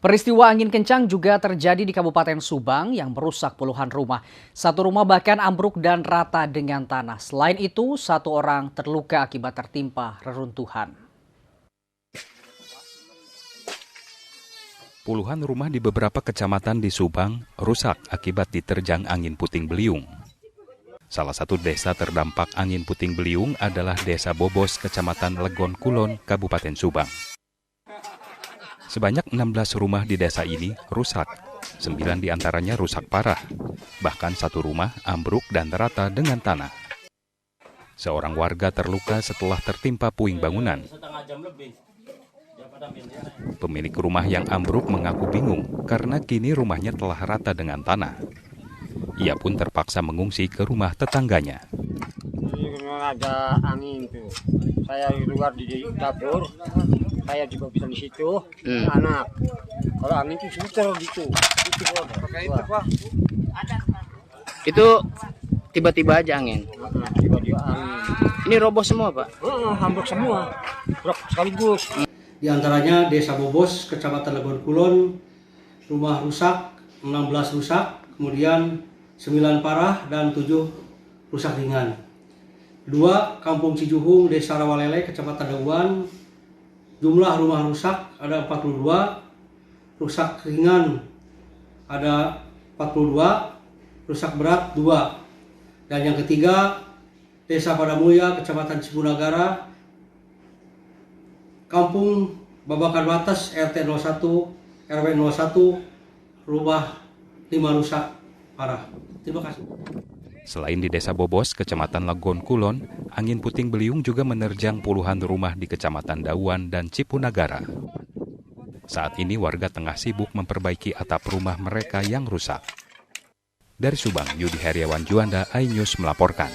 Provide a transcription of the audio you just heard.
Peristiwa angin kencang juga terjadi di Kabupaten Subang yang merusak puluhan rumah. Satu rumah bahkan ambruk dan rata dengan tanah. Selain itu, satu orang terluka akibat tertimpa reruntuhan. Puluhan rumah di beberapa kecamatan di Subang rusak akibat diterjang angin puting beliung. Salah satu desa terdampak angin puting beliung adalah Desa Bobos, Kecamatan Legon Kulon, Kabupaten Subang. Sebanyak 16 rumah di desa ini rusak, 9 diantaranya rusak parah. Bahkan satu rumah ambruk dan rata dengan tanah. Seorang warga terluka setelah tertimpa puing bangunan. Pemilik rumah yang ambruk mengaku bingung karena kini rumahnya telah rata dengan tanah. Ia pun terpaksa mengungsi ke rumah tetangganya. Ada angin tuh. Saya di luar di dapur, saya juga bisa di situ. Anak, kalau angin itu suter gitu. Itu tiba-tiba aja angin. Tiba-tiba angin. Ini roboh semua, Pak? Hampir semua. Sekaligus. Di antaranya Desa Bobos, Kecamatan Legon Kulon, rumah rusak, 16 rusak, kemudian 9 parah dan 7 rusak ringan. 2, Kampung Cijuhung, Desa Rawalele, Kecamatan Dauan, jumlah rumah rusak ada 42, rusak ringan ada 42, rusak berat 2. Dan yang ketiga, Desa Padamulya, Kecamatan Cipunagara, Kampung Babakan Batas, RT 01, RW 01, rumah 5 rusak parah. Terima kasih. Selain di Desa Bobos, Kecamatan Legon Kulon, angin puting beliung juga menerjang puluhan rumah di Kecamatan Dauan dan Cipunagara. Saat ini warga tengah sibuk memperbaiki atap rumah mereka yang rusak. Dari Subang, Yudi Heriawan Juanda, iNews melaporkan.